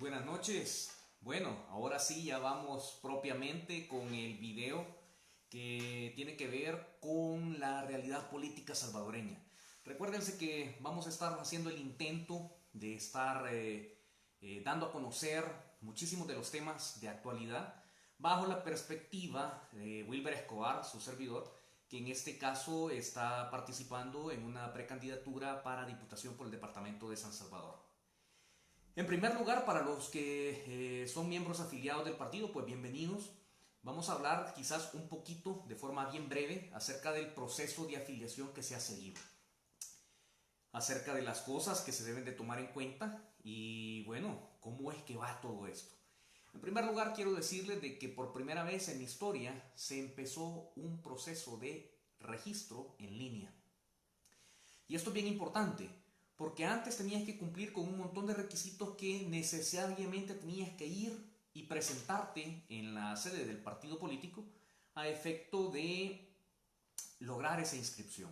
buenas noches. Bueno, ahora sí ya vamos propiamente con el video que tiene que ver con la realidad política salvadoreña. Recuérdense que vamos a estar haciendo el intento de estar dando a conocer muchísimos de los temas de actualidad bajo la perspectiva de Wilber Escobar, su servidor, que en este caso está participando en una precandidatura para diputación por el departamento de San Salvador. En primer lugar, para los que son miembros afiliados del partido, pues bienvenidos. Vamos a hablar quizás un poquito, de forma bien breve, acerca del proceso de afiliación que se ha seguido, acerca de las cosas que se deben de tomar en cuenta y bueno, cómo es que va todo esto. En primer lugar, quiero decirles de que por primera vez en la historia se empezó un proceso de registro en línea. Y esto es bien importante, porque antes tenías que cumplir con un montón de requisitos que necesariamente tenías que ir y presentarte en la sede del partido político a efecto de lograr esa inscripción.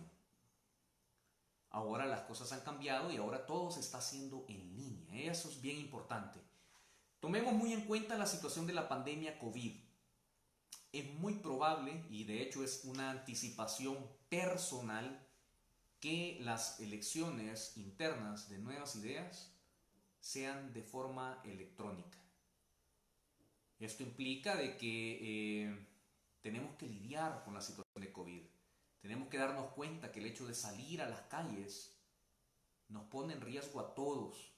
Ahora las cosas han cambiado y ahora todo se está haciendo en línea. Eso es bien importante. Tomemos muy en cuenta la situación de la pandemia COVID. Es muy probable, y de hecho es una anticipación personal, que las elecciones internas de Nuevas Ideas sean de forma electrónica. Esto implica de que tenemos que lidiar con la situación de COVID. Tenemos que darnos cuenta que el hecho de salir a las calles nos pone en riesgo a todos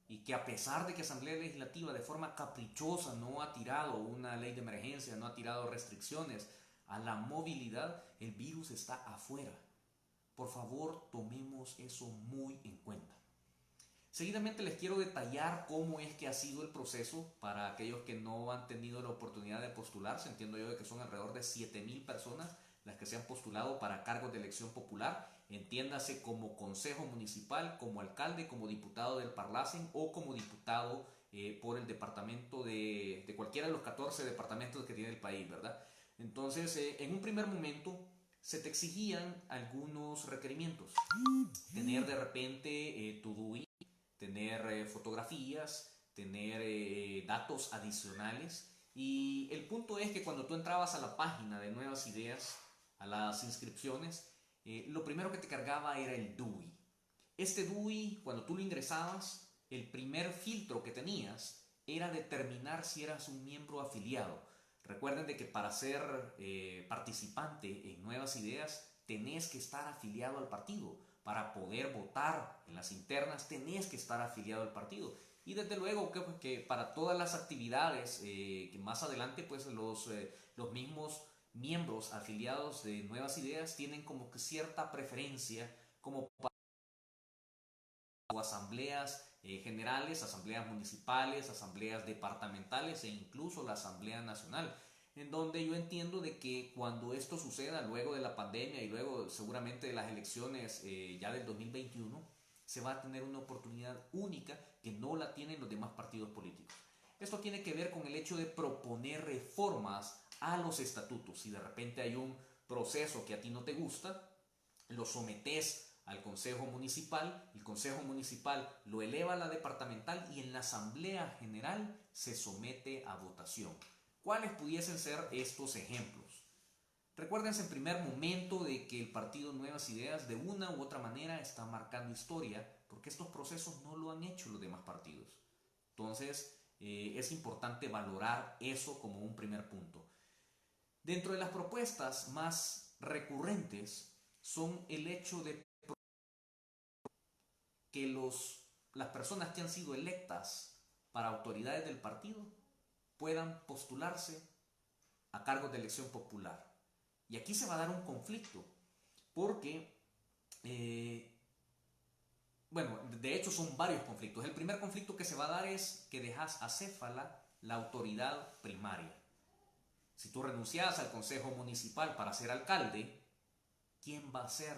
y que a pesar de que Asamblea Legislativa de forma caprichosa no ha tirado una ley de emergencia, no ha tirado restricciones a la movilidad, el virus está afuera. Por favor, tomemos eso muy en cuenta. Seguidamente les quiero detallar cómo es que ha sido el proceso para aquellos que no han tenido la oportunidad de postularse. Entiendo yo de que son alrededor de 7,000 personas las que se han postulado para cargos de elección popular. Entiéndase como consejo municipal, como alcalde, como diputado del Parlacen o como diputado por el departamento de cualquiera de los 14 departamentos que tiene el país, ¿verdad? Entonces, en un primer momento se te exigían algunos requerimientos. Tener de repente tu DUI, tener fotografías, tener datos adicionales. Y el punto es que cuando tú entrabas a la página de Nuevas Ideas, a las inscripciones, lo primero que te cargaba era el DUI. Este DUI, cuando tú lo ingresabas, el primer filtro que tenías era determinar si eras un miembro afiliado. Recuerden de que para ser participante en Nuevas Ideas tenés que estar afiliado al partido. Para poder votar en las internas tenés que estar afiliado al partido. Y desde luego que para todas las actividades que más adelante pues los mismos miembros afiliados de Nuevas Ideas tienen como que cierta preferencia como para asambleas generales, asambleas municipales, asambleas departamentales e incluso la Asamblea Nacional, en donde yo entiendo de que cuando esto suceda luego de la pandemia y luego seguramente de las elecciones ya del 2021, se va a tener una oportunidad única que no la tienen los demás partidos políticos. Esto tiene que ver con el hecho de proponer reformas a los estatutos. Si de repente hay un proceso que a ti no te gusta, lo sometes al Consejo Municipal, el Consejo Municipal lo eleva a la departamental y en la Asamblea General se somete a votación. ¿Cuáles pudiesen ser estos ejemplos? Recuérdense en primer momento de que el partido Nuevas Ideas de una u otra manera está marcando historia porque estos procesos no lo han hecho los demás partidos. Entonces es importante valorar eso como un primer punto. Dentro de las propuestas más recurrentes son el hecho de que las personas que han sido electas para autoridades del partido puedan postularse a cargos de elección popular. Y aquí se va a dar un conflicto, porque, bueno, de hecho son varios conflictos. El primer conflicto que se va a dar es que dejas acéfala la autoridad primaria. Si tú renuncias al consejo municipal para ser alcalde, ¿quién va a ser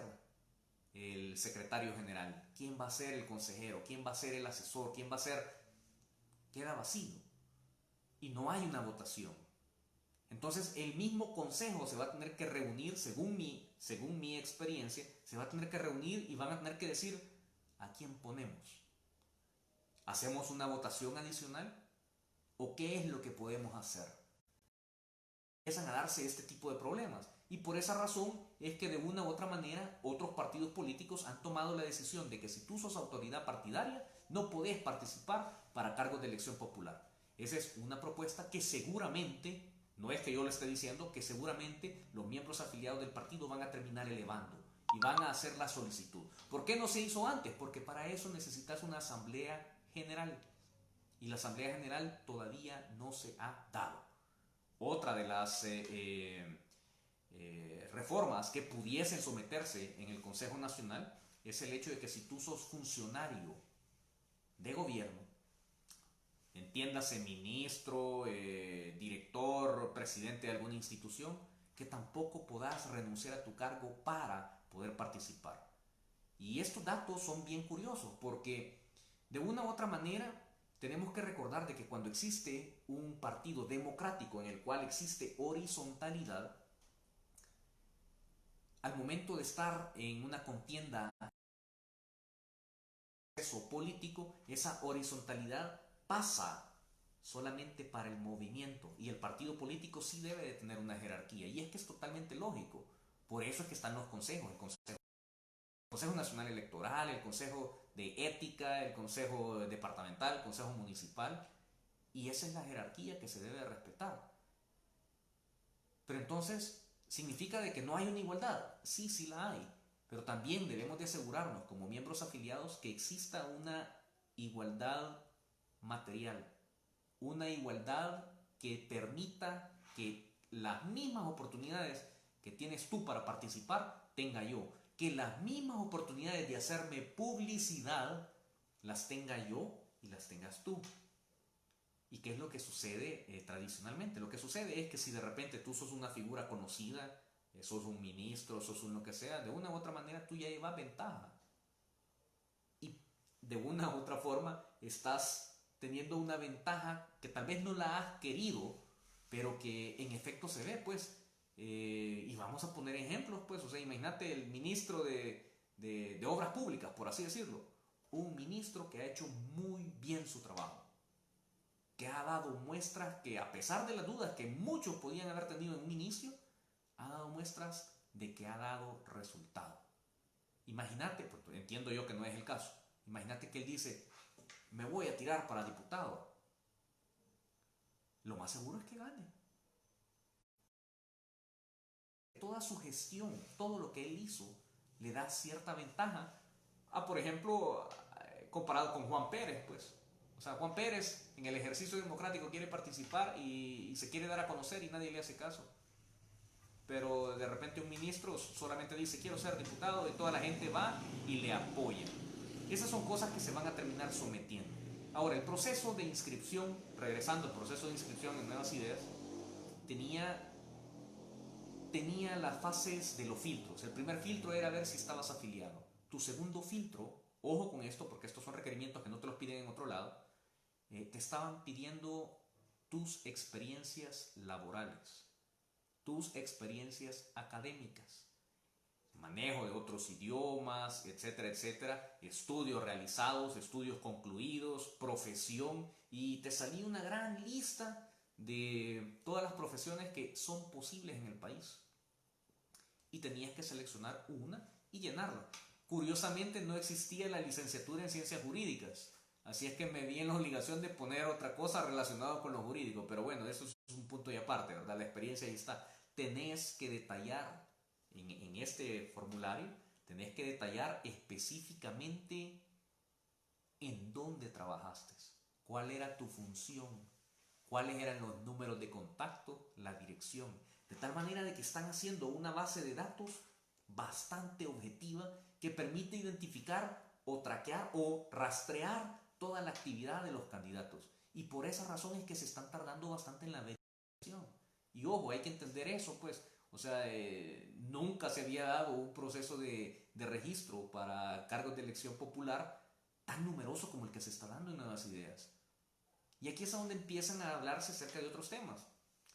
el secretario general? ¿Quién va a ser el consejero? ¿Quién va a ser el asesor? ¿Quién va a ser? Queda vacío y no hay una votación. Entonces el mismo consejo se va a tener que reunir, según mi experiencia, se va a tener que reunir y van a tener que decir a quién ponemos. ¿Hacemos una votación adicional? ¿O qué es lo que podemos hacer? Empiezan a darse este tipo de problemas. Y por esa razón es que de una u otra manera otros partidos políticos han tomado la decisión de que si tú sos autoridad partidaria no podés participar para cargos de elección popular. Esa es una propuesta que seguramente, no es que yo lo esté diciendo, que seguramente los miembros afiliados del partido van a terminar elevando y van a hacer la solicitud. ¿Por qué no se hizo antes? Porque para eso necesitas una asamblea general y la asamblea general todavía no se ha dado. Otra de las reformas que pudiesen someterse en el Consejo Nacional es el hecho de que si tú sos funcionario de gobierno, entiéndase ministro, director, presidente de alguna institución, que tampoco podás renunciar a tu cargo para poder participar. Y estos datos son bien curiosos porque de una u otra manera tenemos que recordar de que cuando existe un partido democrático en el cual existe horizontalidad, al momento de estar en una contienda político, esa horizontalidad pasa solamente para el movimiento y el partido político sí debe de tener una jerarquía y es que es totalmente lógico. Por eso es que están los consejos, el Consejo Nacional Electoral, el Consejo de Ética, el Consejo Departamental, el Consejo Municipal, y esa es la jerarquía que se debe de respetar. Pero entonces, ¿significa de que no hay una igualdad? Sí, sí la hay, pero también debemos de asegurarnos como miembros afiliados que exista una igualdad material, una igualdad que permita que las mismas oportunidades que tienes tú para participar tenga yo, que las mismas oportunidades de hacerme publicidad las tenga yo y las tengas tú. ¿Y qué es lo que sucede tradicionalmente? Lo que sucede es que si de repente tú sos una figura conocida, sos un ministro, sos un lo que sea, de una u otra manera tú ya llevas ventaja. Y de una u otra forma estás teniendo una ventaja que tal vez no la has querido, pero que en efecto se ve, pues. Y vamos a poner ejemplos, pues. O sea, imagínate el ministro de Obras Públicas, por así decirlo. Un ministro que ha hecho muy bien su trabajo, que ha dado muestras que a pesar de las dudas que muchos podían haber tenido en un inicio, ha dado muestras de que ha dado resultado. Imagínate, porque entiendo yo que no es el caso, imagínate que él dice, me voy a tirar para diputado. Lo más seguro es que gane. Toda su gestión, todo lo que él hizo, le da cierta ventaja a, por ejemplo, comparado con Juan Pérez, pues. O sea, Juan Pérez en el ejercicio democrático quiere participar y se quiere dar a conocer y nadie le hace caso. Pero de repente un ministro solamente dice quiero ser diputado y toda la gente va y le apoya. Esas son cosas que se van a terminar sometiendo. Ahora, el proceso de inscripción, regresando al proceso de inscripción en Nuevas Ideas, tenía las fases de los filtros. El primer filtro era ver si estabas afiliado. Tu segundo filtro, ojo con esto porque estos son requerimientos que no te los piden en otro lado, te estaban pidiendo tus experiencias laborales, tus experiencias académicas, manejo de otros idiomas, etcétera, etcétera, estudios realizados, estudios concluidos, profesión, y te salía una gran lista de todas las profesiones que son posibles en el país. Y tenías que seleccionar una y llenarla. Curiosamente no existía la licenciatura en ciencias jurídicas, así es que me vi en la obligación de poner otra cosa relacionada con lo jurídico, pero bueno, eso es un punto y aparte, ¿verdad? La experiencia ahí está. Tenés que detallar en este formulario, tenés que detallar específicamente en dónde trabajaste, cuál era tu función, cuáles eran los números de contacto, la dirección, de tal manera de que están haciendo una base de datos bastante objetiva que permite identificar o traquear o rastrear toda la actividad de los candidatos. Y por esa razón es que se están tardando bastante en la verificación. Y ojo, hay que entender eso, pues. O sea, nunca se había dado un proceso de registro para cargos de elección popular tan numeroso como el que se está dando en Nuevas Ideas. Y aquí es donde empiezan a hablarse acerca de otros temas.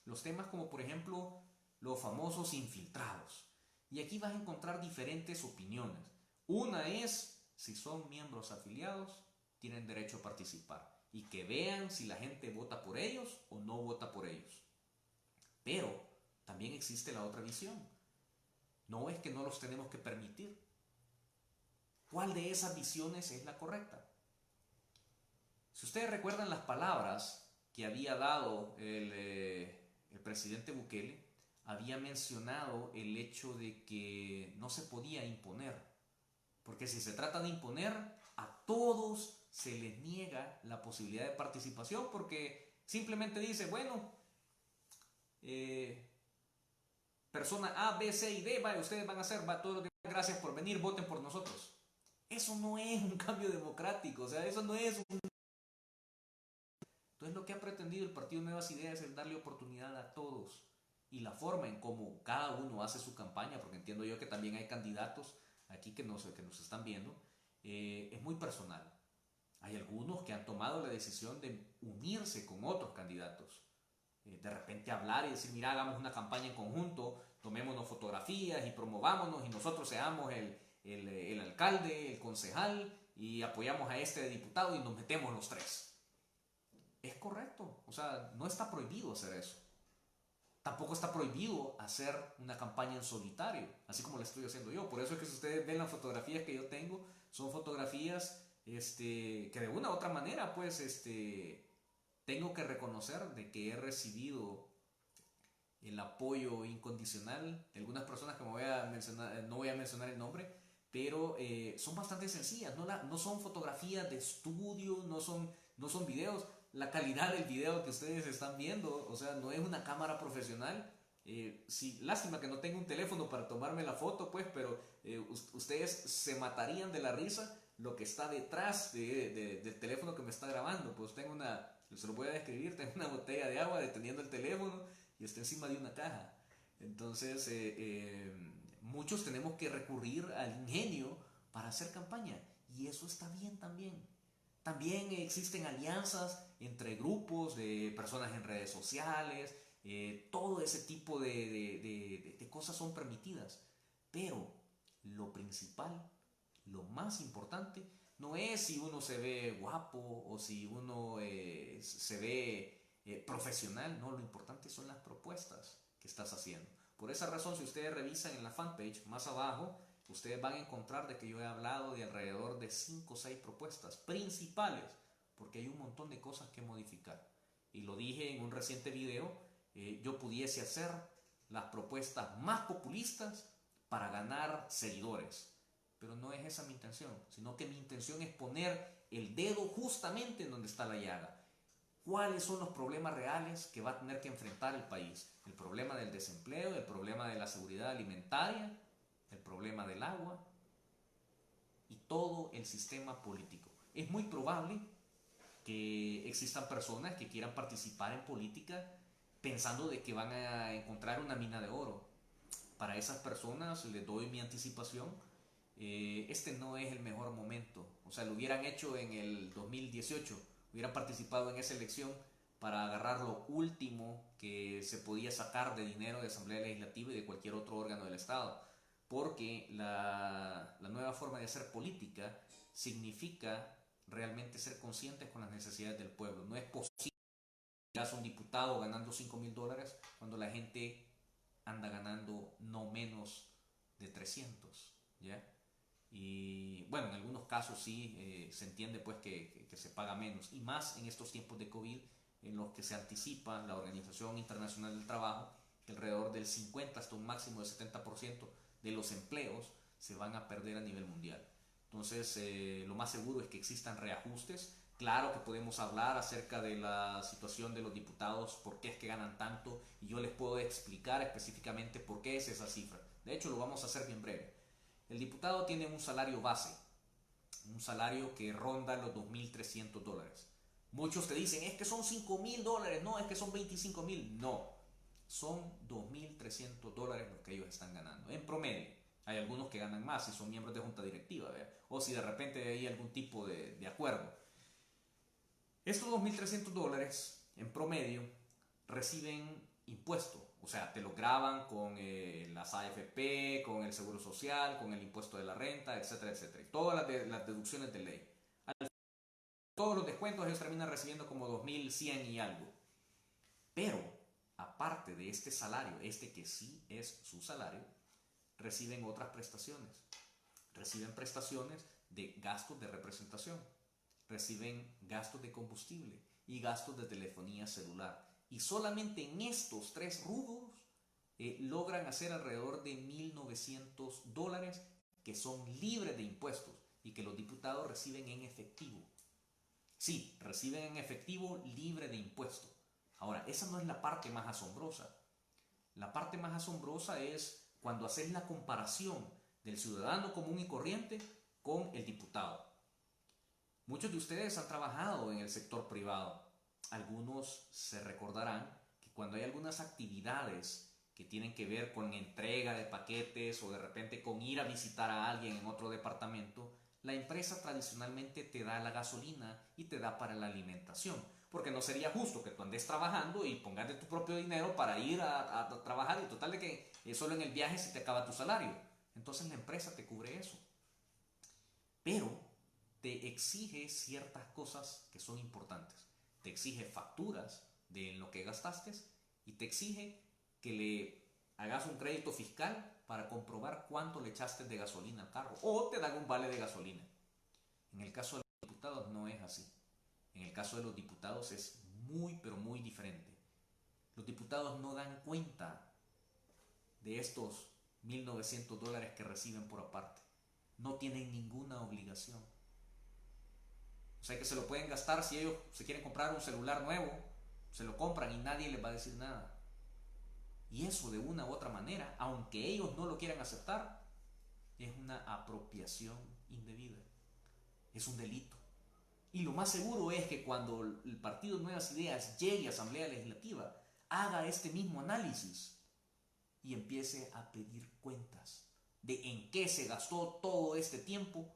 Los temas como por ejemplo los famosos infiltrados. Y aquí vas a encontrar diferentes opiniones. Una es, si son miembros afiliados, tienen derecho a participar. y que vean si la gente vota por ellos o no vota por ellos. Pero también existe la otra visión. No es que no los tenemos que permitir. ¿Cuál de esas visiones es la correcta? Si ustedes recuerdan las palabras que había dado el presidente Bukele, había mencionado el hecho de que no se podía imponer. Porque si se trata de imponer, a todos se les niega la posibilidad de participación porque simplemente dice, bueno, persona A, B, C y D, vaya, ustedes van a hacer todo lo que gracias por venir, voten por nosotros. Eso no es un cambio democrático, o sea, eso no es un... Entonces lo que ha pretendido el Partido Nuevas Ideas es darle oportunidad a todos. Y la forma en cómo cada uno hace su campaña, porque entiendo yo que también hay candidatos aquí que nos están viendo, es muy personal. Hay algunos que han tomado la decisión de unirse con otros candidatos. De repente hablar y decir, mira, hagamos una campaña en conjunto, tomémonos fotografías y promovámonos y nosotros seamos el alcalde, el concejal y apoyamos a este diputado y nos metemos los tres. Es correcto, o sea, no está prohibido hacer eso. Tampoco está prohibido hacer una campaña en solitario, así como la estoy haciendo yo. Por eso es que si ustedes ven las fotografías que yo tengo, son fotografías que de una u otra manera, pues, tengo que reconocer de que he recibido el apoyo incondicional de algunas personas que me voy a mencionar, no voy a mencionar el nombre, pero son bastante sencillas, no son fotografías de estudio, no son videos. La calidad del video que ustedes están viendo, o sea, no es una cámara profesional. Sí, lástima que no tengo un teléfono para tomarme la foto, pues, pero ustedes se matarían de la risa lo que está detrás del teléfono que me está grabando. Pues tengo se lo voy a describir, tengo una botella de agua deteniendo el teléfono y está encima de una caja. Entonces, muchos tenemos que recurrir al ingenio para hacer campaña y eso está bien también. También existen alianzas entre grupos de personas en redes sociales, todo ese tipo de cosas son permitidas. Pero lo principal, lo más importante, no es si uno se ve guapo o si uno se ve profesional, no, lo importante son las propuestas que estás haciendo. Por esa razón, si ustedes revisan en la fanpage, más abajo, ustedes van a encontrar de que yo he hablado de alrededor de 5 o 6 propuestas principales, porque hay un montón de cosas que modificar. Y lo dije en un reciente video, yo pudiese hacer las propuestas más populistas para ganar seguidores. Pero no es esa mi intención, sino que mi intención es poner el dedo justamente en donde está la llaga. ¿Cuáles son los problemas reales que va a tener que enfrentar el país? El problema del desempleo, el problema de la seguridad alimentaria, el problema del agua y todo el sistema político. Es muy probable que existan personas que quieran participar en política pensando de que van a encontrar una mina de oro. Para esas personas les doy mi anticipación. Este no es el mejor momento. O sea, lo hubieran hecho en el 2018, hubieran participado en esa elección para agarrar lo último que se podía sacar de dinero de Asamblea Legislativa y de cualquier otro órgano del Estado. Porque la nueva forma de hacer política significa realmente ser conscientes con las necesidades del pueblo. No es posible que un diputado ganando $5,000 cuando la gente anda ganando no menos de 300, ¿ya? Y bueno, en algunos casos sí se entiende pues que se paga menos, y más en estos tiempos de COVID en los que se anticipa la Organización Internacional del Trabajo que alrededor del 50 hasta un máximo del 70% de los empleos se van a perder a nivel mundial. Entonces, lo más seguro es que existan reajustes. Claro que podemos hablar acerca de la situación de los diputados, por qué es que ganan tanto, y yo les puedo explicar específicamente por qué es esa cifra. De hecho, lo vamos a hacer bien breve. El diputado tiene un salario base, un salario que ronda los $2,300. Muchos te dicen, es que son $5,000, no, es que son $25,000. No, son $2,300 los que ellos están ganando, en promedio. Hay algunos que ganan más si son miembros de junta directiva, ¿verdad? O si de repente hay algún tipo de acuerdo. Estos $2,300 en promedio reciben impuestos, o sea, te lo graban con las AFP, con el seguro social, con el impuesto de la renta, etcétera, etcétera. Y todas las deducciones de ley. todos los descuentos ellos terminan recibiendo como 2.100 y algo. Pero, aparte de este salario, este que sí es su salario, reciben otras prestaciones. Reciben prestaciones de gastos de representación, reciben gastos de combustible y gastos de telefonía celular. Y solamente en estos tres rubros logran hacer alrededor de $1.900 que son libres de impuestos y que los diputados reciben en efectivo. Sí, reciben en efectivo libre de impuestos. Ahora, esa no es la parte más asombrosa. La parte más asombrosa es cuando haces la comparación del ciudadano común y corriente con el diputado. Muchos de ustedes han trabajado en el sector privado. Algunos se recordarán que cuando hay algunas actividades que tienen que ver con entrega de paquetes o de repente con ir a visitar a alguien en otro departamento, la empresa tradicionalmente te da la gasolina y te da para la alimentación. Porque no sería justo que tú andes trabajando y pongas de tu propio dinero para ir a trabajar y total de que solo en el viaje se te acaba tu salario. Entonces la empresa te cubre eso. Pero te exige ciertas cosas que son importantes. Te exige facturas de lo que gastaste y te exige que le hagas un crédito fiscal para comprobar cuánto le echaste de gasolina al carro o te dan un vale de gasolina. En el caso de los diputados no es así. En el caso de los diputados es muy pero muy diferente. Los diputados no dan cuenta de estos $1.900 que reciben por aparte. No tienen ninguna obligación. O sea que se lo pueden gastar si ellos se quieren comprar un celular nuevo, se lo compran y nadie les va a decir nada. Y eso de una u otra manera, aunque ellos no lo quieran aceptar, es una apropiación indebida. Es un delito. Y lo más seguro es que cuando el Partido Nuevas Ideas llegue a Asamblea Legislativa, haga este mismo análisis y empiece a pedir cuentas de en qué se gastó todo este tiempo,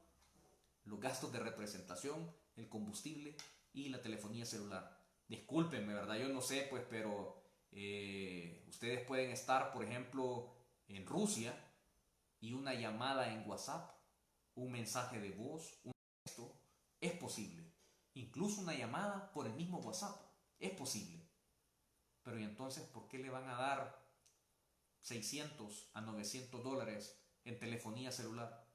los gastos de representación, el combustible y la telefonía celular. Discúlpenme, ¿verdad? Yo no sé, pues, pero ustedes pueden estar, por ejemplo, en Rusia y una llamada en WhatsApp, un mensaje de voz, un texto, es posible. Incluso una llamada por el mismo WhatsApp, es posible. Pero ¿y entonces por qué le van a dar $600 a $900 en telefonía celular?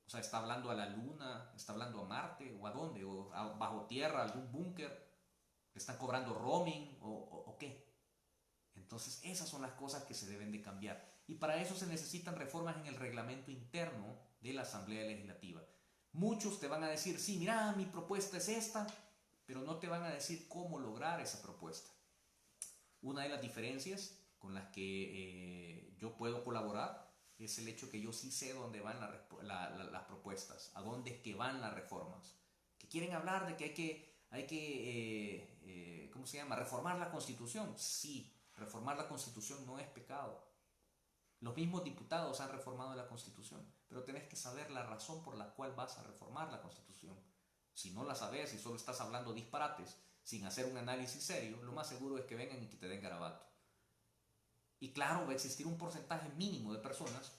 O sea, ¿está hablando a la luna? ¿Está hablando a Marte? ¿O a dónde? ¿O bajo tierra, algún búnker? ¿Le están cobrando roaming? ¿O qué? Entonces esas son las cosas que se deben de cambiar. Y para eso se necesitan reformas en el reglamento interno de la Asamblea Legislativa. Muchos te van a decir, sí, mira, mi propuesta es esta, pero no te van a decir cómo lograr esa propuesta. Una de las diferencias con las que yo puedo colaborar es el hecho que yo sí sé dónde van las propuestas, a dónde es que van las reformas. Que quieren hablar de que hay que ¿cómo se llama? Reformar la Constitución. Sí, reformar la Constitución no es pecado. Los mismos diputados han reformado la Constitución, pero tenés que saber la razón por la cual vas a reformar la Constitución. Si no la sabes y solo estás hablando disparates sin hacer un análisis serio, lo más seguro es que vengan y que te den garabato. Y claro, va a existir un porcentaje mínimo de personas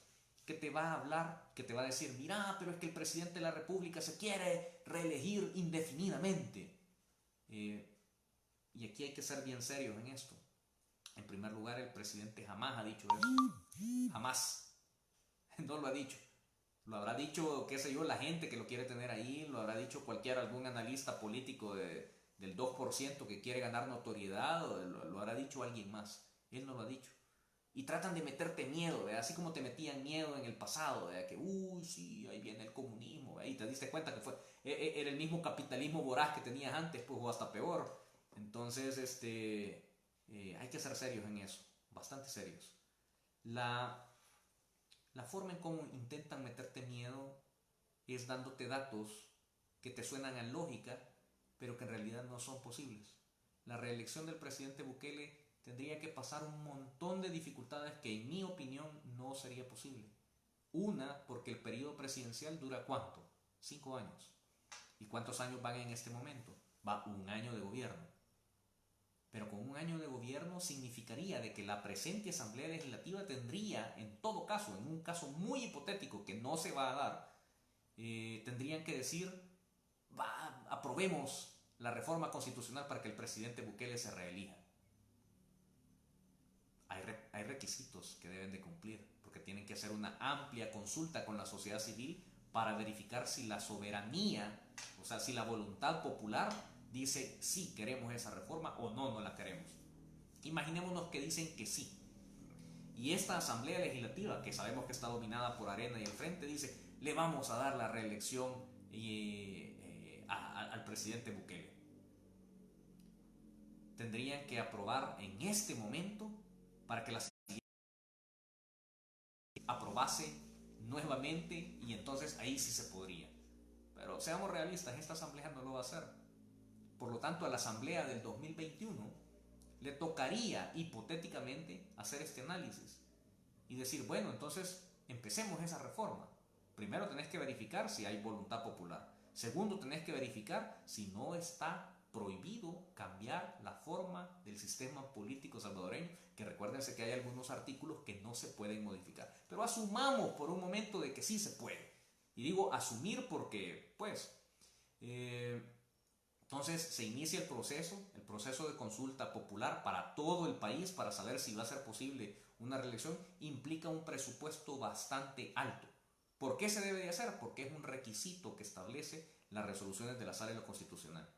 que te va a hablar, que te va a decir, mira, pero es que el presidente de la República se quiere reelegir indefinidamente. Y aquí hay que ser bien serios en esto. En primer lugar, el presidente jamás ha dicho eso. Jamás. No lo ha dicho. Lo habrá dicho, qué sé yo, la gente que lo quiere tener ahí, lo habrá dicho algún analista político del 2% que quiere ganar notoriedad, o lo habrá dicho alguien más. Él no lo ha dicho. Y tratan de meterte miedo, ¿verdad? Así como te metían miedo en el pasado, ¿verdad? Que, sí, ahí viene el comunismo, ¿verdad? Y te diste cuenta que era el mismo capitalismo voraz que tenías antes, pues, o hasta peor. Entonces, hay que ser serios en eso, bastante serios. La forma en cómo intentan meterte miedo es dándote datos que te suenan a lógica, pero que en realidad no son posibles. La reelección del presidente Bukele tendría que pasar un montón de dificultades que en mi opinión no sería posible. Una, porque el periodo presidencial dura ¿cuánto? 5 años. ¿Y cuántos años van en este momento? Va un año de gobierno. Pero con un año de gobierno significaría de que la presente Asamblea Legislativa tendría, en todo caso, en un caso muy hipotético que no se va a dar, tendrían que decir aprobemos la reforma constitucional para que el presidente Bukele se reelija. Hay requisitos que deben de cumplir, porque tienen que hacer una amplia consulta con la sociedad civil para verificar si la soberanía, o sea, si la voluntad popular dice sí queremos esa reforma o no, no la queremos. Imaginémonos que dicen que sí. Y esta asamblea legislativa, que sabemos que está dominada por Arena y el Frente, dice le vamos a dar la reelección al presidente Bukele. Tendrían que aprobar en este momento para que la aprobase nuevamente y entonces ahí sí se podría. Pero seamos realistas, esta asamblea no lo va a hacer. Por lo tanto, a la asamblea del 2021 le tocaría hipotéticamente hacer este análisis y decir, bueno, entonces empecemos esa reforma. Primero tenés que verificar si hay voluntad popular. Segundo, tenés que verificar si no está prohibido cambiar la forma del sistema político salvadoreño, que recuérdense que hay algunos artículos que no se pueden modificar. Pero asumamos por un momento de que sí se puede. Y digo asumir porque, pues, entonces se inicia el proceso de consulta popular para todo el país para saber si va a ser posible una reelección, implica un presupuesto bastante alto. ¿Por qué se debe de hacer? Porque es un requisito que establece las resoluciones de la Sala de lo Constitucional.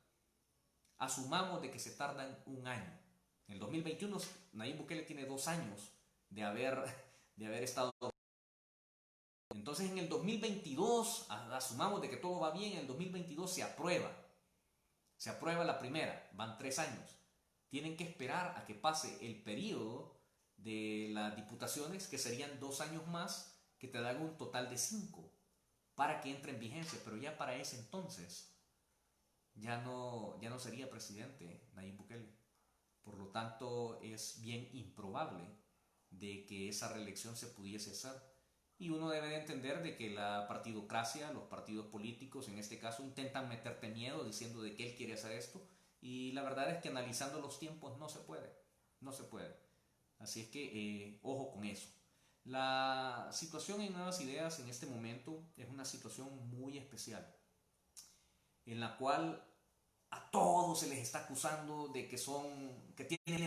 Asumamos de que se tardan un año. En el 2021 Nayib Bukele tiene 2 años de haber estado. Entonces en el 2022, asumamos de que todo va bien, en el 2022 se aprueba. Se aprueba la primera, van 3 años. Tienen que esperar a que pase el periodo de las diputaciones, que serían 2 años más, que te dan un total de 5, para que entre en vigencia. Pero ya para ese entonces, ya no sería presidente Nayib Bukele. Por lo tanto, es bien improbable de que esa reelección se pudiese hacer. Y uno debe de entender de que la partidocracia, los partidos políticos en este caso, intentan meterte miedo diciendo de que él quiere hacer esto. Y la verdad es que analizando los tiempos no se puede. No se puede. Así es que ojo con eso. La situación en Nuevas Ideas en este momento es una situación muy especial, en la cual a todos se les está acusando de que tienen.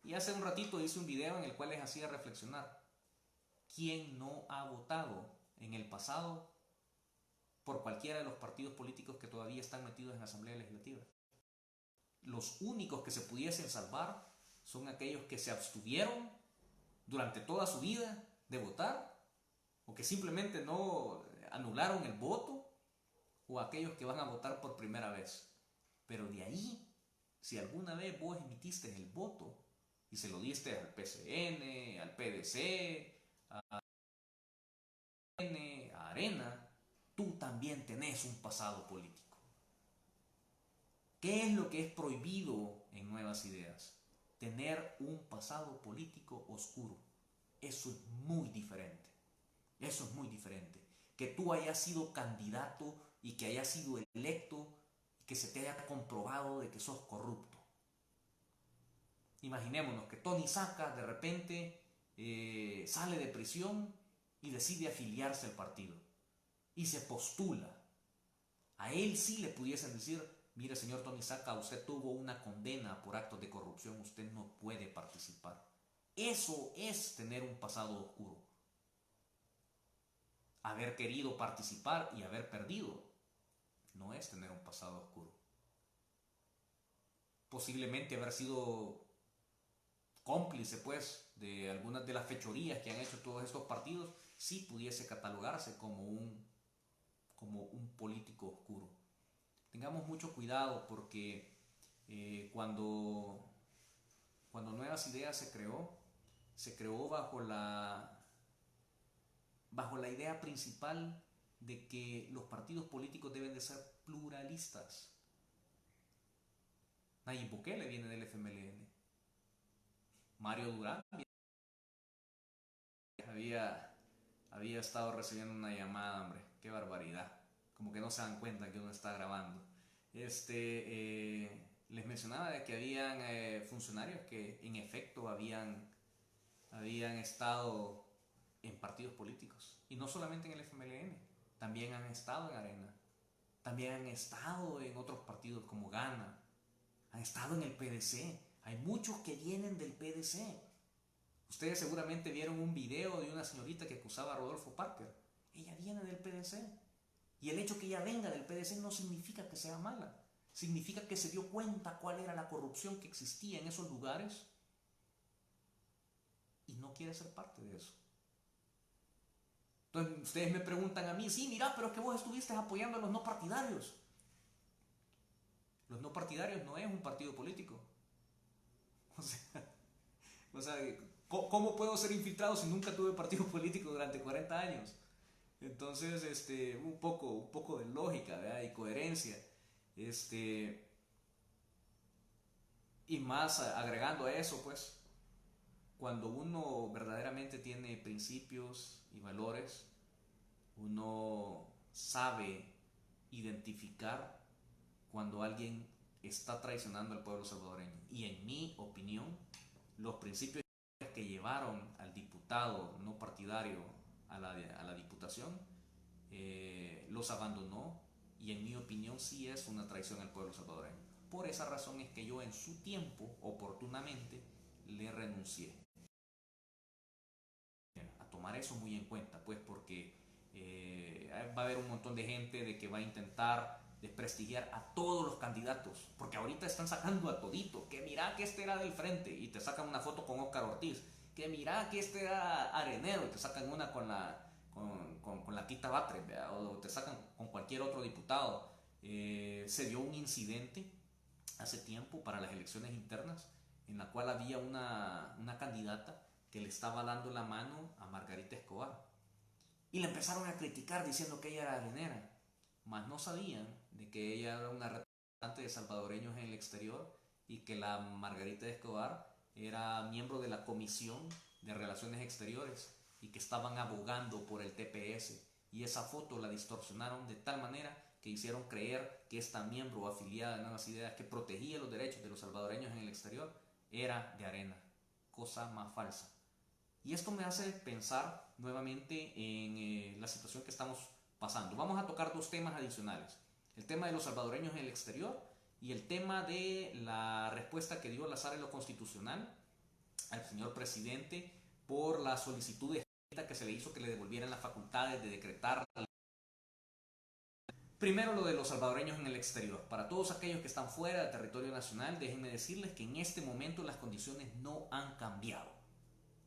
Y hace un ratito hice un video en el cual les hacía reflexionar. ¿Quién no ha votado en el pasado por cualquiera de los partidos políticos que todavía están metidos en la Asamblea Legislativa? Los únicos que se pudiesen salvar son aquellos que se abstuvieron durante toda su vida de votar, o que simplemente no anularon el voto, o aquellos que van a votar por primera vez. Pero de ahí, si alguna vez vos emitiste el voto y se lo diste al PCN, al PDC, a Arena, tú también tenés un pasado político. ¿Qué es lo que es prohibido en Nuevas Ideas? Tener un pasado político oscuro. Eso es muy diferente. Eso es muy diferente. Que tú hayas sido candidato y que hayas sido electo y que se te haya comprobado de que sos corrupto. Imaginémonos que Tony Saca de repente sale de prisión y decide afiliarse al partido y se postula. A él sí le pudiesen decir, mire señor Tony Saca, usted tuvo una condena por actos de corrupción, usted no puede participar. Eso es tener un pasado oscuro. Haber querido participar y haber perdido no es tener un pasado oscuro. Posiblemente haber sido cómplice, pues, de algunas de las fechorías que han hecho todos estos partidos, sí pudiese catalogarse como un político oscuro. Tengamos mucho cuidado porque cuando Nuevas Ideas se creó bajo la idea principal de que los partidos políticos deben de ser pluralistas. Nayib Bukele viene del FMLN. Mario Durán había estado recibiendo una llamada, hombre, qué barbaridad. Como que no se dan cuenta que uno está grabando. Les mencionaba de que habían funcionarios que en efecto habían estado en partidos políticos. Y no solamente en el FMLN, también han estado en Arena. también han estado en otros partidos como Gana, han estado en el PDC. Hay muchos que vienen del PDC. Ustedes seguramente vieron un video de una señorita que acusaba a Rodolfo Parker. Ella viene del PDC. Y el hecho que ella venga del PDC no significa que sea mala. Significa que se dio cuenta cuál era la corrupción que existía en esos lugares y no quiere ser parte de eso. Entonces ustedes me preguntan a mí, sí, mira, pero es que vos estuviste apoyando a los no partidarios. Los no partidarios no es un partido político. O sea, ¿cómo puedo ser infiltrado si nunca tuve partido político durante 40 años? Entonces, un poco de lógica, ¿verdad? Y coherencia. Y más agregando a eso, pues, cuando uno verdaderamente tiene principios y valores, uno sabe identificar cuando alguien está traicionando al pueblo salvadoreño. Y en mi opinión, los principios que llevaron al diputado no partidario a la diputación, los abandonó, y en mi opinión sí es una traición al pueblo salvadoreño. Por esa razón es que yo en su tiempo, oportunamente, le renuncié. A tomar eso muy en cuenta, pues, porque va a haber un montón de gente de que va a intentar desprestigiar a todos los candidatos, porque ahorita están sacando a todito, que mira que este era del frente y te sacan una foto con Óscar Ortiz, que mira que este era Arenero y te sacan una con la Tita Batres, o te sacan con cualquier otro diputado. Se dio un incidente hace tiempo para las elecciones internas en la cual había una candidata que le estaba dando la mano a Margarita Escobar y le empezaron a criticar diciendo que ella era arenera, mas no sabían de que ella era una representante de salvadoreños en el exterior y que la Margarita Escobar era miembro de la Comisión de Relaciones Exteriores y que estaban abogando por el TPS, y esa foto la distorsionaron de tal manera que hicieron creer que esta miembro afiliada de Nuevas Ideas que protegía los derechos de los salvadoreños en el exterior era de Arena, cosa más falsa. Y esto me hace pensar nuevamente en la situación que estamos pasando. Vamos a tocar dos temas adicionales: el tema de los salvadoreños en el exterior y el tema de la respuesta que dio la Sala de lo Constitucional al señor presidente por la solicitud de que se le hizo que le devolvieran las facultades de decretar. Primero, lo de los salvadoreños en el exterior. Para todos aquellos que están fuera del territorio nacional, déjenme decirles que en este momento las condiciones no han cambiado.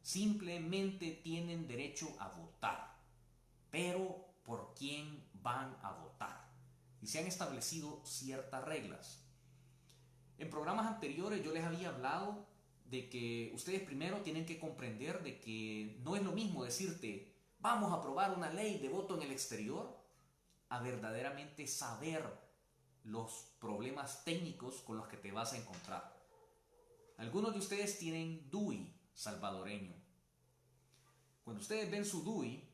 Simplemente tienen derecho a votar. Pero, ¿por quién van a votar? Y se han establecido ciertas reglas. En programas anteriores yo les había hablado de que ustedes primero tienen que comprender de que no es lo mismo decirte vamos a aprobar una ley de voto en el exterior a verdaderamente saber los problemas técnicos con los que te vas a encontrar. Algunos de ustedes tienen DUI salvadoreño. Cuando ustedes ven su DUI,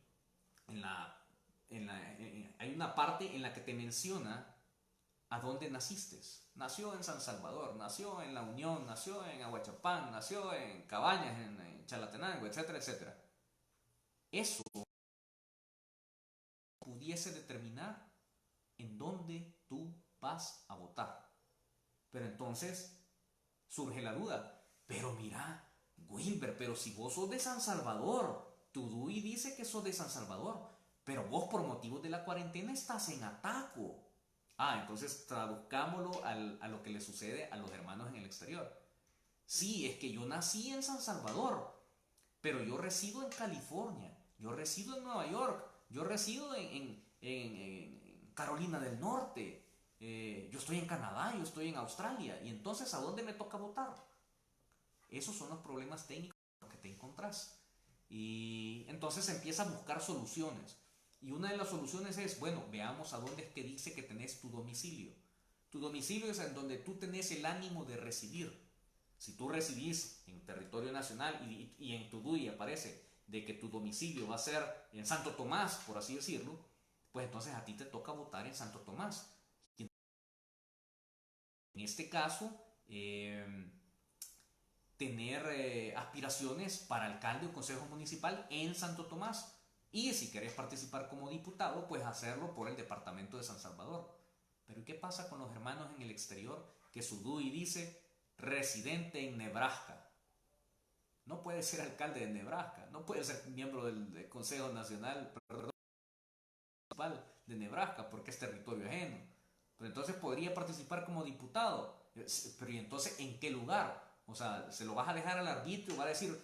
hay una parte en la que te menciona a dónde naciste. Nació en San Salvador, nació en La Unión, nació en Aguachapán, nació en Cabañas, en Chalatenango, etcétera, etcétera. Eso pudiese determinar en dónde tú vas a votar. Pero entonces surge la duda, pero mira, Wilber, pero si vos sos de San Salvador, tu DUI dice que sos de San Salvador, pero vos por motivos de la cuarentena estás en Ataco. Entonces traduzcámoslo a lo que le sucede a los hermanos en el exterior. Sí, es que yo nací en San Salvador, pero yo resido en California, yo resido en Nueva York, yo resido en Carolina del Norte, yo estoy en Canadá, yo estoy en Australia, y entonces ¿a dónde me toca votar? Esos son los problemas técnicos que te encontrás. Y entonces empieza a buscar soluciones. Y una de las soluciones es, bueno, veamos a dónde es que dice que tenés tu domicilio. Tu domicilio es en donde tú tenés el ánimo de residir. Si tú residís en territorio nacional y en tu DUI aparece de que tu domicilio va a ser en Santo Tomás, por así decirlo, pues entonces a ti te toca votar en Santo Tomás. Y en este caso, tener aspiraciones para alcalde o consejo municipal en Santo Tomás. Y si querés participar como diputado, pues hacerlo por el departamento de San Salvador. Pero ¿qué pasa con los hermanos en el exterior que su DUI dice residente en Nebraska? No puede ser alcalde de Nebraska, no puede ser miembro del Consejo Nacional de Nebraska porque es territorio ajeno. Pero entonces podría participar como diputado. Pero ¿y entonces en qué lugar? O sea, ¿se lo vas a dejar al arbitrio? ¿Va a decir,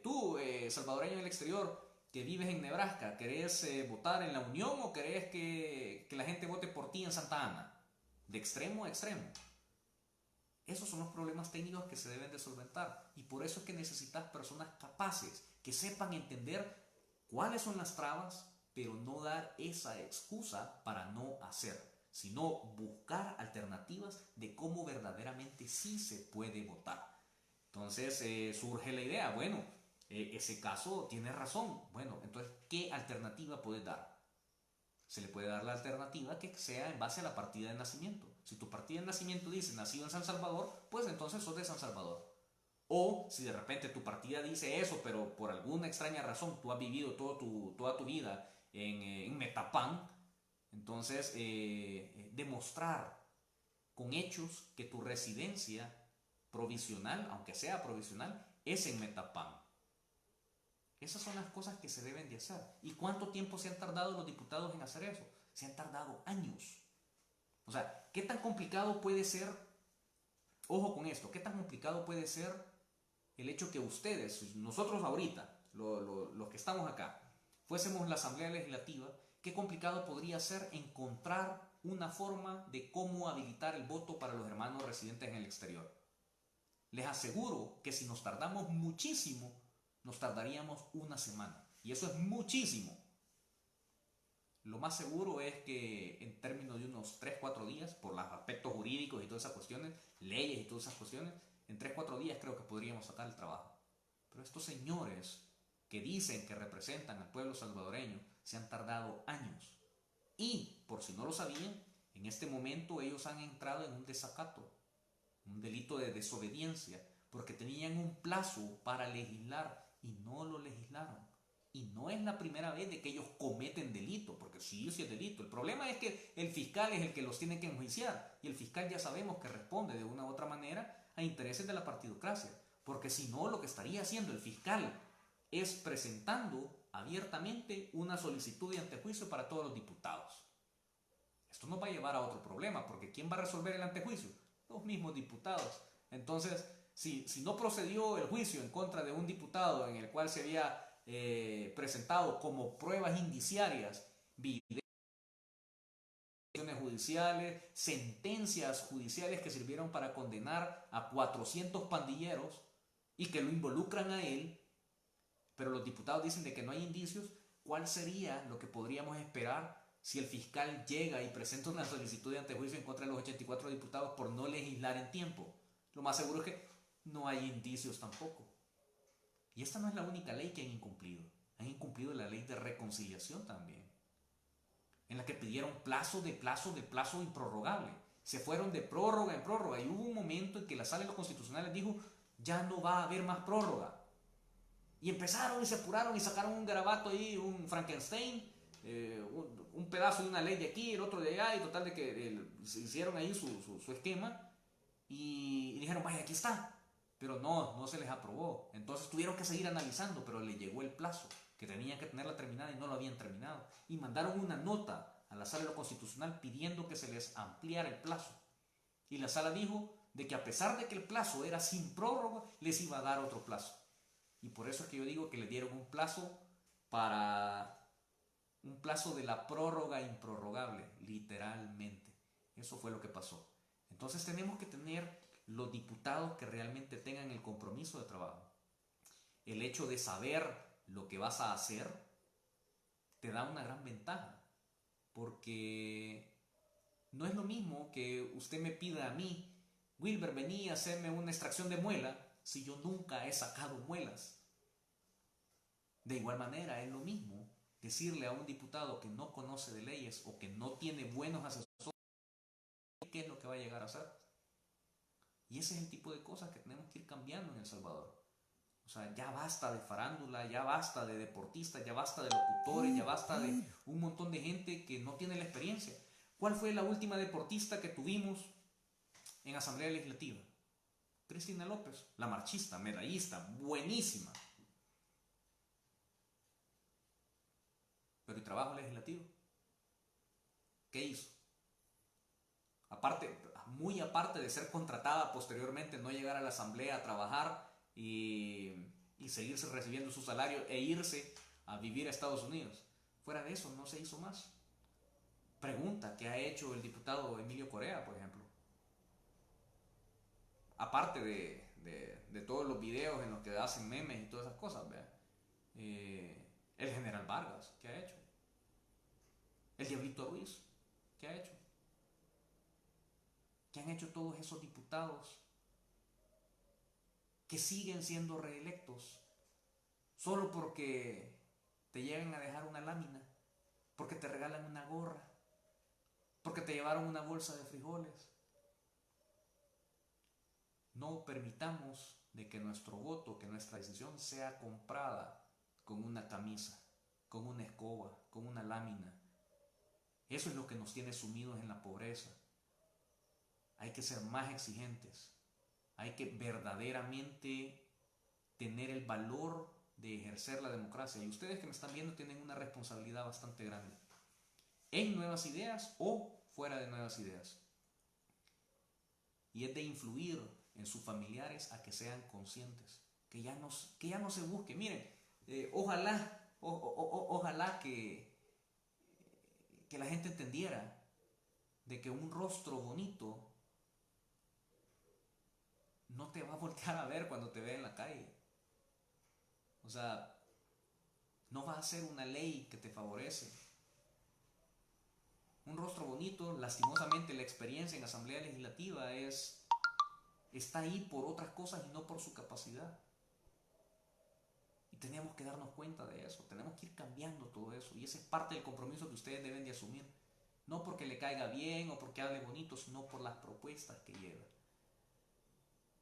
tú, salvadoreño en el exterior, que vives en Nebraska, ¿querés votar en la Unión o querés que la gente vote por ti en Santa Ana? De extremo a extremo. Esos son los problemas técnicos que se deben de solventar. Y por eso es que necesitas personas capaces, que sepan entender cuáles son las trabas, pero no dar esa excusa para no hacer, sino buscar alternativas de cómo verdaderamente sí se puede votar. Entonces surge la idea, bueno, ese caso tiene razón. Bueno, entonces, ¿qué alternativa puedes dar? Se le puede dar la alternativa que sea en base a la partida de nacimiento. Si tu partida de nacimiento dice nacido en San Salvador, pues entonces sos de San Salvador. O si de repente tu partida dice eso, pero por alguna extraña razón tú has vivido toda tu vida en Metapán, entonces demostrar con hechos que tu residencia provisional, aunque sea provisional, es en Metapán. Esas son las cosas que se deben de hacer. ¿Y cuánto tiempo se han tardado los diputados en hacer eso? Se han tardado años. O sea, ¿qué tan complicado puede ser, ojo con esto, qué tan complicado puede ser el hecho que ustedes, nosotros ahorita, los que estamos acá, fuésemos la Asamblea Legislativa, qué complicado podría ser encontrar una forma de cómo habilitar el voto para los hermanos residentes en el exterior? Les aseguro que si nos tardamos muchísimo, nos tardaríamos una semana. Y eso es muchísimo. Lo más seguro es que en términos de unos 3-4 días, por los aspectos jurídicos y todas esas cuestiones, leyes y todas esas cuestiones, en 3-4 días creo que podríamos sacar el trabajo. Pero estos señores que dicen que representan al pueblo salvadoreño se han tardado años. Y, por si no lo sabían, en este momento ellos han entrado en un desacato, un delito de desobediencia, porque tenían un plazo para legislar y no lo legislaron. Y no es la primera vez de que ellos cometen delito, porque sí es delito. El problema es que el fiscal es el que los tiene que enjuiciar, y el fiscal ya sabemos que responde de una u otra manera a intereses de la partidocracia, porque si no, lo que estaría haciendo el fiscal es presentando abiertamente una solicitud de antejuicio para todos los diputados. Esto nos va a llevar a otro problema, porque ¿quién va a resolver el antejuicio? Los mismos diputados. Entonces, si no procedió el juicio en contra de un diputado en el cual se había presentado como pruebas indiciarias, videos judiciales, sentencias judiciales que sirvieron para condenar a 400 pandilleros y que lo involucran a él, pero los diputados dicen de que no hay indicios, ¿cuál sería lo que podríamos esperar si el fiscal llega y presenta una solicitud de antejuicio en contra de los 84 diputados por no legislar en tiempo? Lo más seguro es que no hay indicios tampoco. Y esta no es la única ley que han incumplido. Han incumplido la ley de reconciliación también, en la que pidieron plazo improrrogable. Se fueron de prórroga en prórroga y hubo un momento en que la Sala de los Constitucionales dijo, ya no va a haber más prórroga. Y empezaron y se apuraron y sacaron un garabato ahí, un Frankenstein, un pedazo de una ley de aquí, el otro de allá, y total de que se hicieron ahí su esquema y dijeron, vaya, aquí está. Pero no se les aprobó. Entonces tuvieron que seguir analizando, pero le llegó el plazo, que tenían que tenerla terminada y no lo habían terminado. Y mandaron una nota a la Sala de lo Constitucional pidiendo que se les ampliara el plazo. Y la Sala dijo de que a pesar de que el plazo era sin prórroga, les iba a dar otro plazo. Y por eso es que yo digo que le dieron un plazo de la prórroga improrrogable, literalmente. Eso fue lo que pasó. Entonces tenemos que tener los diputados que realmente tengan el compromiso de trabajo. El hecho de saber lo que vas a hacer te da una gran ventaja, porque no es lo mismo que usted me pida a mí, Wilber, vení a hacerme una extracción de muela, si yo nunca he sacado muelas. De igual manera, es lo mismo decirle a un diputado que no conoce de leyes o que no tiene buenos asesores qué es lo que va a llegar a hacer. Y ese es el tipo de cosas que tenemos que ir cambiando en El Salvador. O sea, ya basta de farándula, ya basta de deportistas, ya basta de locutores, ya basta de un montón de gente que no tiene la experiencia. ¿Cuál fue la última deportista que tuvimos en Asamblea Legislativa? Cristina López, la marchista, medallista, buenísima. Pero ¿y trabajo legislativo? ¿Qué hizo? Aparte, muy aparte de ser contratada posteriormente, no llegar a la asamblea a trabajar y seguirse recibiendo su salario e irse a vivir a Estados Unidos. Fuera de eso, no se hizo más. Pregunta, ¿qué ha hecho el diputado Emilio Correa, por ejemplo? Aparte de todos los videos en los que hacen memes y todas esas cosas, ¿verdad? El general Vargas, ¿qué ha hecho? El Diablito Ruiz, ¿qué ha hecho? ¿Qué han hecho todos esos diputados que siguen siendo reelectos solo porque te llegan a dejar una lámina, porque te regalan una gorra, porque te llevaron una bolsa de frijoles? No permitamos de que nuestro voto, que nuestra decisión sea comprada con una camisa, con una escoba, con una lámina. Eso es lo que nos tiene sumidos en la pobreza. Hay que ser más exigentes. Hay que verdaderamente tener el valor de ejercer la democracia. Y ustedes que me están viendo tienen una responsabilidad bastante grande. En Nuevas Ideas o fuera de Nuevas Ideas. Y es de influir en sus familiares a que sean conscientes. Que ya no se busque. Miren, ojalá que la gente entendiera de que un rostro bonito no te va a voltear a ver cuando te vea en la calle. O sea, no va a ser una ley que te favorece. Un rostro bonito, lastimosamente la experiencia en Asamblea Legislativa está ahí por otras cosas y no por su capacidad. Y tenemos que darnos cuenta de eso, tenemos que ir cambiando todo eso. Y ese es parte del compromiso que ustedes deben de asumir. No porque le caiga bien o porque hable bonito, sino por las propuestas que lleva.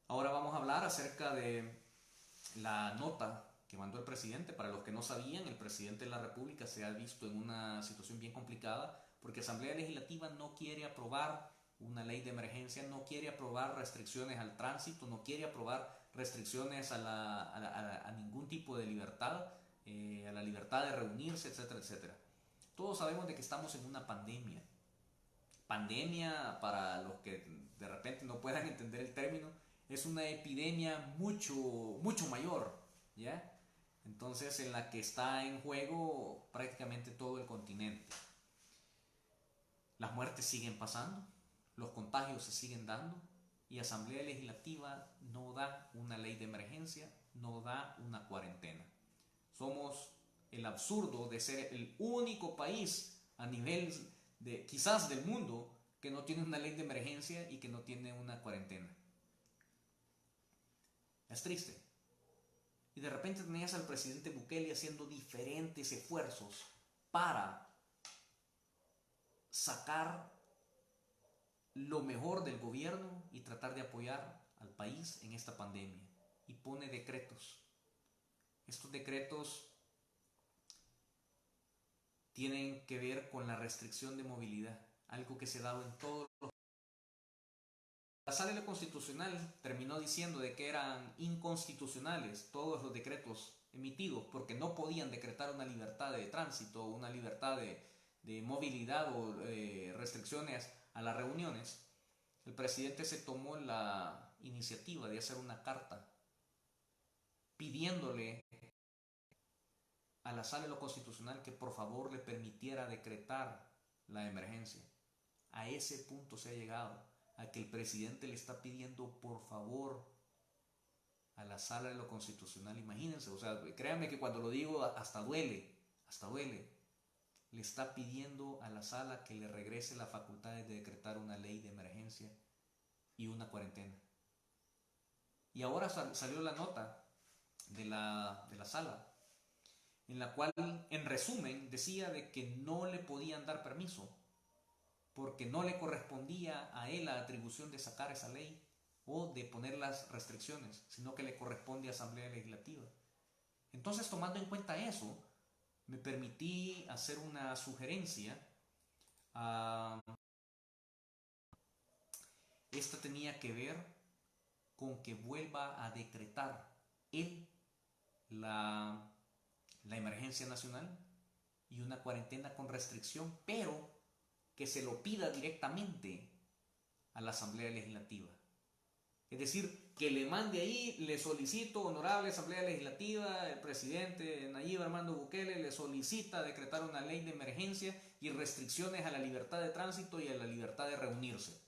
Ahora vamos a hablar acerca de la nota que mandó el presidente. Para los que no sabían, el presidente de la República se ha visto en una situación bien complicada porque Asamblea Legislativa no quiere aprobar una ley de emergencia, no quiere aprobar restricciones al tránsito, no quiere aprobar restricciones a ningún tipo de libertad, a la libertad de reunirse, etcétera, etcétera. Todos sabemos de que estamos en una pandemia. Pandemia, para los que de repente no puedan entender el término, es una epidemia mucho mayor, ¿ya? Entonces, en la que está en juego prácticamente todo el continente. Las muertes siguen pasando, los contagios se siguen dando y Asamblea Legislativa no da una ley de emergencia, no da una cuarentena. Somos el absurdo de ser el único país a nivel de quizás del mundo que no tiene una ley de emergencia y que no tiene una cuarentena. Es triste. Y de repente tenías al presidente Bukele haciendo diferentes esfuerzos para sacar lo mejor del gobierno y tratar de apoyar al país en esta pandemia. Y pone decretos. Estos decretos tienen que ver con la restricción de movilidad, algo que se ha dado en todos los... La Sala Constitucional terminó diciendo de que eran inconstitucionales todos los decretos emitidos porque no podían decretar una libertad de tránsito, una libertad de movilidad o restricciones a las reuniones. El presidente se tomó la iniciativa de hacer una carta pidiéndole a la Sala de lo Constitucional que por favor le permitiera decretar la emergencia. A ese punto se ha llegado, a que el presidente le está pidiendo por favor a la Sala de lo Constitucional. Imagínense, o sea, créanme que cuando lo digo hasta duele, hasta duele. Le está pidiendo a la Sala que le regrese la facultad de decretar una ley de emergencia y una cuarentena. Y ahora salió la nota de la Sala, en la cual, en resumen, decía de que no le podían dar permiso porque no le correspondía a él la atribución de sacar esa ley o de poner las restricciones, sino que le corresponde a Asamblea Legislativa. Entonces, tomando en cuenta eso, me permití hacer una sugerencia Ah, esta tenía que ver con que vuelva a decretar él la, la emergencia nacional y una cuarentena con restricción, pero que se lo pida directamente a la Asamblea Legislativa. Es decir, que le mande ahí, le solicito, honorable Asamblea Legislativa, el presidente Nayib Armando Bukele le solicita decretar una ley de emergencia y restricciones a la libertad de tránsito y a la libertad de reunirse.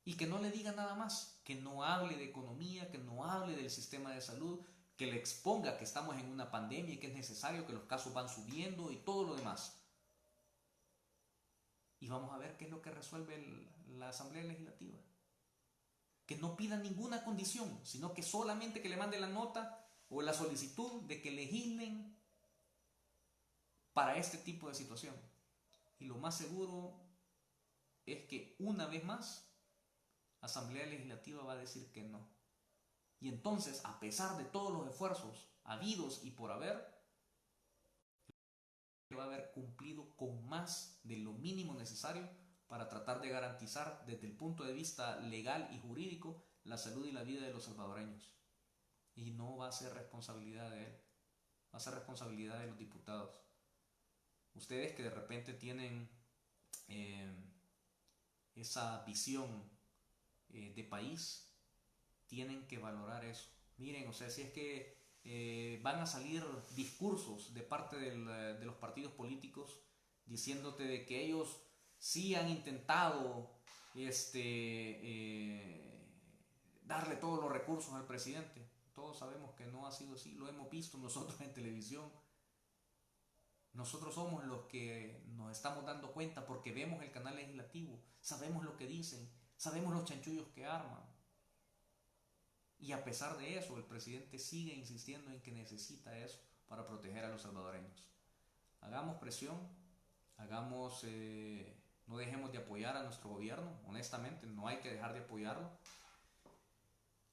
Y que no le diga nada más, que no hable de economía, que no hable del sistema de salud, que le exponga que estamos en una pandemia y que es necesario, que los casos van subiendo y todo lo demás. Y vamos a ver qué es lo que resuelve la Asamblea Legislativa. Que no pida ninguna condición, sino que solamente que le mande la nota o la solicitud de que legislen para este tipo de situación. Y lo más seguro es que una vez más, Asamblea Legislativa va a decir que no. Y entonces, a pesar de todos los esfuerzos habidos y por haber, va a haber cumplido con más de lo mínimo necesario para tratar de garantizar desde el punto de vista legal y jurídico la salud y la vida de los salvadoreños. Y no va a ser responsabilidad de él, va a ser responsabilidad de los diputados. Ustedes que de repente tienen eh, esa visión de país, tienen que valorar eso. Miren, o sea, si es que van a salir discursos de parte de los partidos políticos diciéndote de que ellos sí han intentado darle todos los recursos al presidente. Todos sabemos que no ha sido así, lo hemos visto nosotros en televisión. Nosotros somos los que nos estamos dando cuenta porque vemos el canal legislativo, sabemos lo que dicen, sabemos los chanchullos que arman. Y a pesar de eso, el presidente sigue insistiendo en que necesita eso para proteger a los salvadoreños. Hagamos presión, no dejemos de apoyar a nuestro gobierno, honestamente, no hay que dejar de apoyarlo.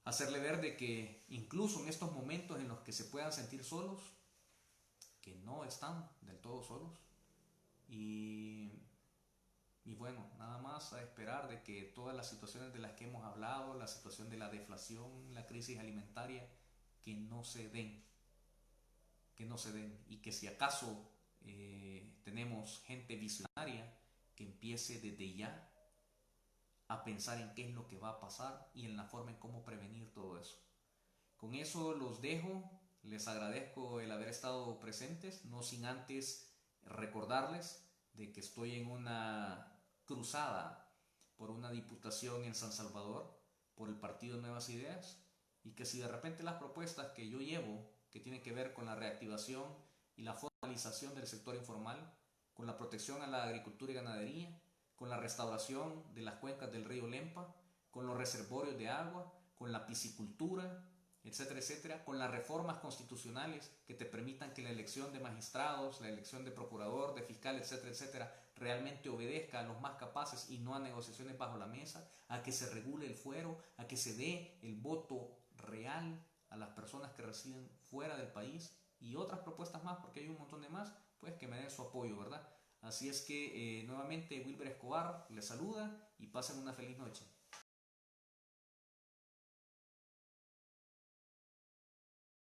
Hacerle ver de que incluso en estos momentos en los que se puedan sentir solos, que no están del todo solos. Y bueno, nada más a esperar de que todas las situaciones de las que hemos hablado, la situación de la deflación, la crisis alimentaria, que no se den, que no se den. Y que si acaso tenemos gente visionaria, que empiece desde ya a pensar en qué es lo que va a pasar y en la forma en cómo prevenir todo eso. Con eso los dejo, les agradezco el haber estado presentes, no sin antes recordarles de que estoy en una cruzada por una diputación en San Salvador por el partido Nuevas Ideas y que si de repente las propuestas que yo llevo, que tienen que ver con la reactivación y la formalización del sector informal, con la protección a la agricultura y ganadería, con la restauración de las cuencas del río Lempa, con los reservorios de agua, con la piscicultura, etcétera, etcétera, con las reformas constitucionales que te permitan que la elección de magistrados, la elección de procurador, de fiscal, etcétera, etcétera, realmente obedezca a los más capaces y no a negociaciones bajo la mesa, a que se regule el fuero, a que se dé el voto real a las personas que residen fuera del país y otras propuestas más, porque hay un montón de más, pues que me den su apoyo, ¿verdad? Así es que nuevamente Wilber Escobar les saluda y pasen una feliz noche.